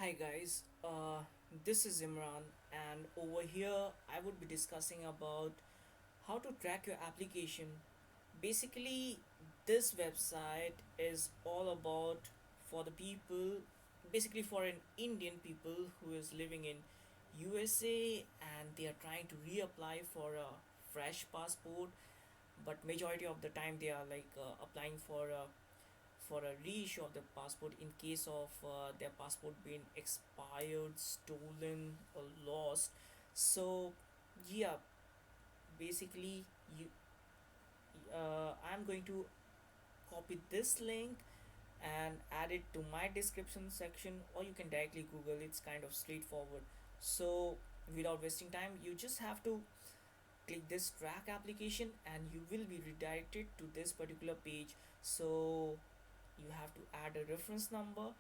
Hi guys, this is Imran, and over here I would be discussing about how to track your application. Basically, this website is all about for the people, basically for an Indian people who is living in USA and they are trying to reapply for a fresh passport, but majority of the time they are like applying for a reissue of the passport in case of their passport being expired, stolen, or lost. So, yeah, basically, I'm going to copy this link and add it to my description section, or you can directly Google. It's kind of straightforward. So, without wasting time, you just have to click this track application, and you will be redirected to this particular page. So, you have to add a reference number.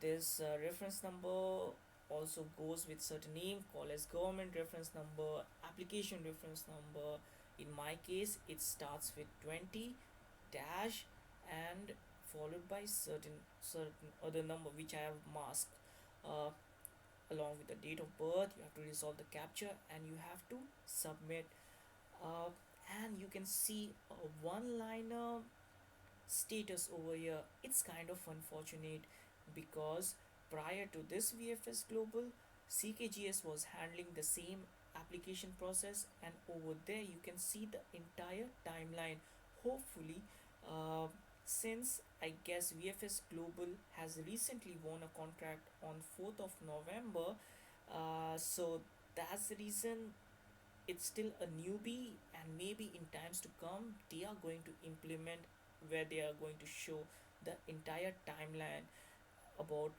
This reference number also goes with certain name called as government reference number, application reference number. In my case, it starts with 20 dash and followed by certain other number which I have masked. Uh, Along with the date of birth, you have to resolve the capture and you have to submit. Uh, and you can see a one-liner status over here. It's kind of unfortunate because prior to this VFS Global, CKGS was handling the same application process, and over there you can see the entire timeline. Hopefully, uh, since I guess VFS Global has recently won a contract on 4th of November, so that's the reason it's still a newbie, and maybe in times to come they are going to implement where they are going to show the entire timeline about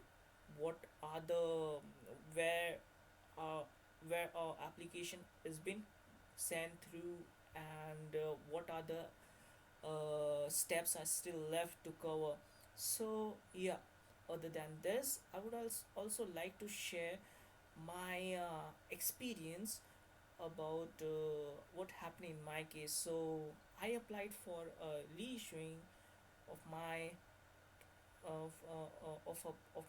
what are the where uh, where our application has been sent through, and what are the steps are still left to cover. So yeah, other than this I would also like to share my experience about what happened in my case. So I applied for a reissuing of my of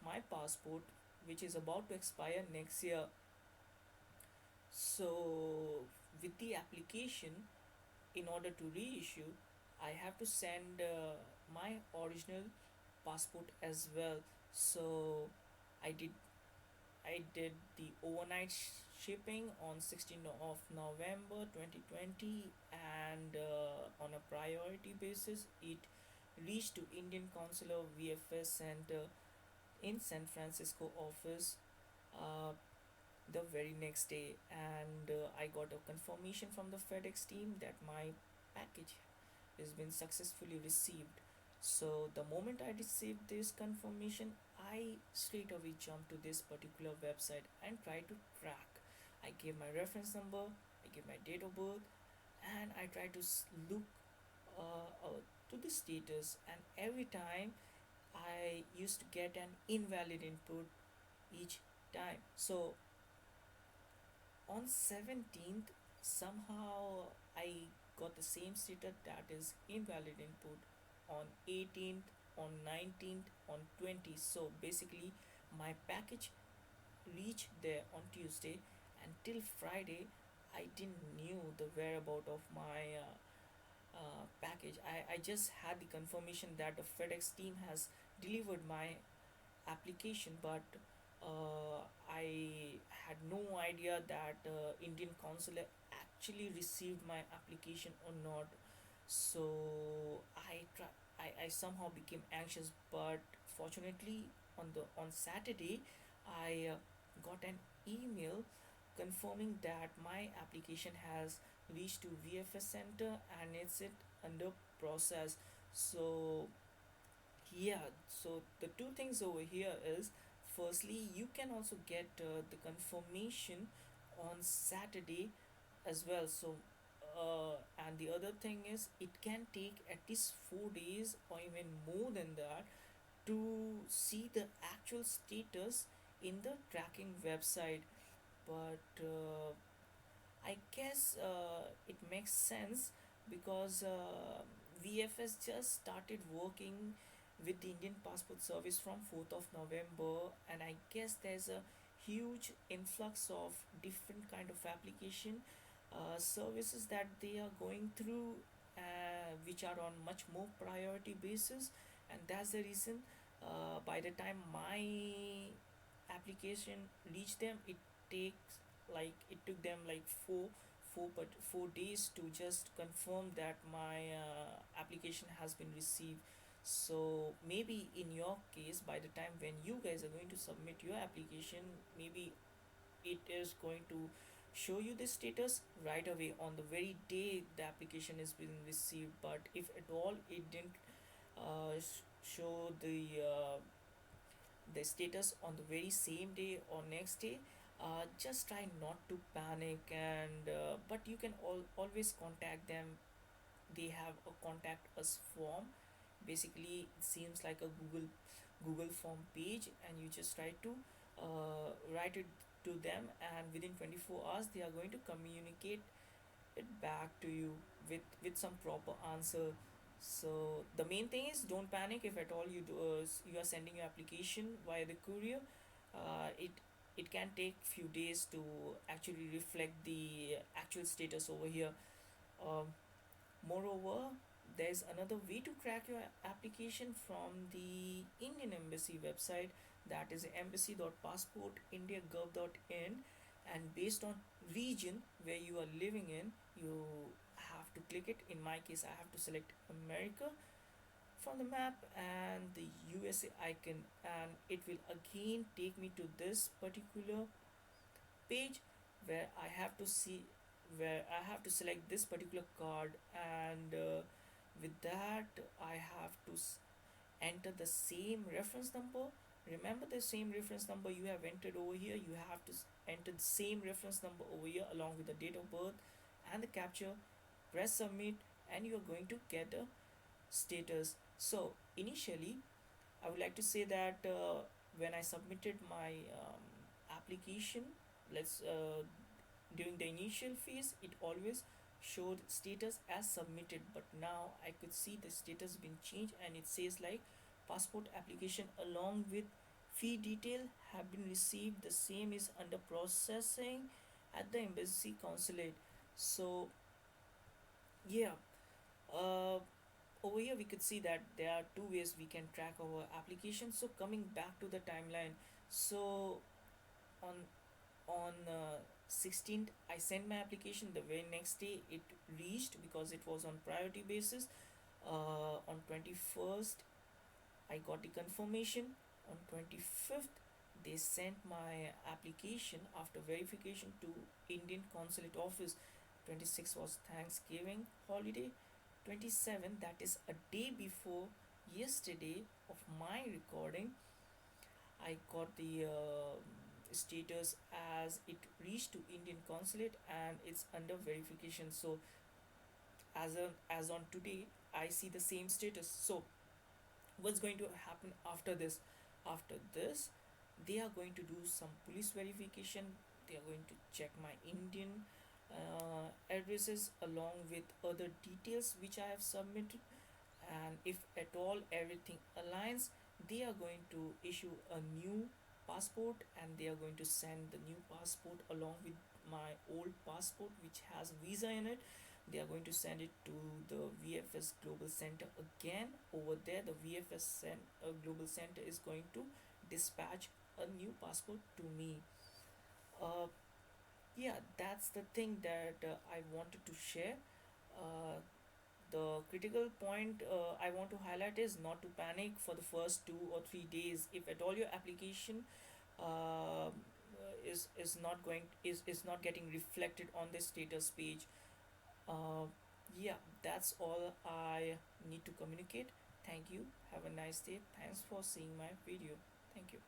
my passport, which is about to expire next year. So with the application, in order to reissue, I have to send my original passport as well. So I did I did the overnight shipping on 16th of November 2020, and on a priority basis it reached to Indian Consular VFS Center in San Francisco office uh, the very next day, and I got a confirmation from the FedEx team that my package has been successfully received. So the moment I received this confirmation, I straight away jumped to this particular website and tried to track. I gave my reference number, I gave my date of birth, and I tried to look to the status. And every time I used to get an invalid input each time. So on 17th, somehow I got the same status, that is invalid input. On 18th, on 19th, on 20th. So basically my package reached there on Tuesday, and till Friday I didn't knew the whereabout of my package. I just had the confirmation that the FedEx team has delivered my application, but I had no idea that Indian consulate actually received my application or not. So I somehow became anxious, but fortunately on Saturday I got an email confirming that my application has reached to VFS center and it's it under process. So yeah, so the two things over here is, firstly you can also get the confirmation on Saturday as well. So and the other thing is it can take at least 4 days or even more than that to see the actual status in the tracking website. But I guess it makes sense because VFS just started working with the Indian passport service from 4th of November, and I guess there's a huge influx of different kind of application services that they are going through, which are on much more priority basis, and that's the reason by the time my application reached them, it took them like 4 days to just confirm that my application has been received. So maybe in your case, by the time when you guys are going to submit your application, maybe it is going to show you the status right away on the very day the application is being received. But if at all it didn't show the status on the very same day or next day, just try not to panic, and but you can always contact them. They have a contact us form. Basically it seems like a Google form page, and you just try to write it to them, and within 24 hours they are going to communicate it back to you with some proper answer. So the main thing is, don't panic if at all you are sending your application via the courier. It can take few days to actually reflect the actual status over here. um, Moreover, there's another way to crack your application from the Indian Embassy website, that is embassy.passportindia.gov.in, and based on region where you are living in, you have to click it. In my case, I have to select America from the map and the USA icon, and it will again take me to this particular page where I have to see where I have to select this particular card, and with that I have to enter the same reference number. Remember the same reference number you have entered over here, you have to enter the same reference number over here along with the date of birth and the capture. Press submit, and you are going to get a status. So initially I would like to say that when I submitted my application, let's during the initial phase, it always showed status as submitted, but now I could see the status been changed, and it says like passport application along with fee detail have been received. The same is under processing at the embassy consulate. So yeah, uh, over here we could see that there are two ways we can track our application. So coming back to the timeline, so on on 16th I sent my application. The very next day it reached because it was on priority basis. On 21st I got the confirmation. On 25th they sent my application after verification to Indian consulate office. 26th was Thanksgiving holiday. 27th, that is a day before yesterday of my recording, I got the status as it reached to Indian consulate and it's under verification. So as on today I see the same status. So what's going to happen after this? After this they are going to do some police verification. They are going to check my Indian addresses along with other details which I have submitted, and if at all everything aligns, they are going to issue a new passport, and they are going to send the new passport along with my old passport which has visa in it. They are going to send it to the VFS Global Center again. Over there the Global Center is going to dispatch a new passport to me. uh, yeah, that's the thing that I wanted to share. uh, the critical point I want to highlight is not to panic for the first 2 or 3 days. If at all your application uh, is not getting reflected on the status page, uh, yeah, that's all I need to communicate. Thank you. Have a nice day. Thanks for seeing my video. Thank you.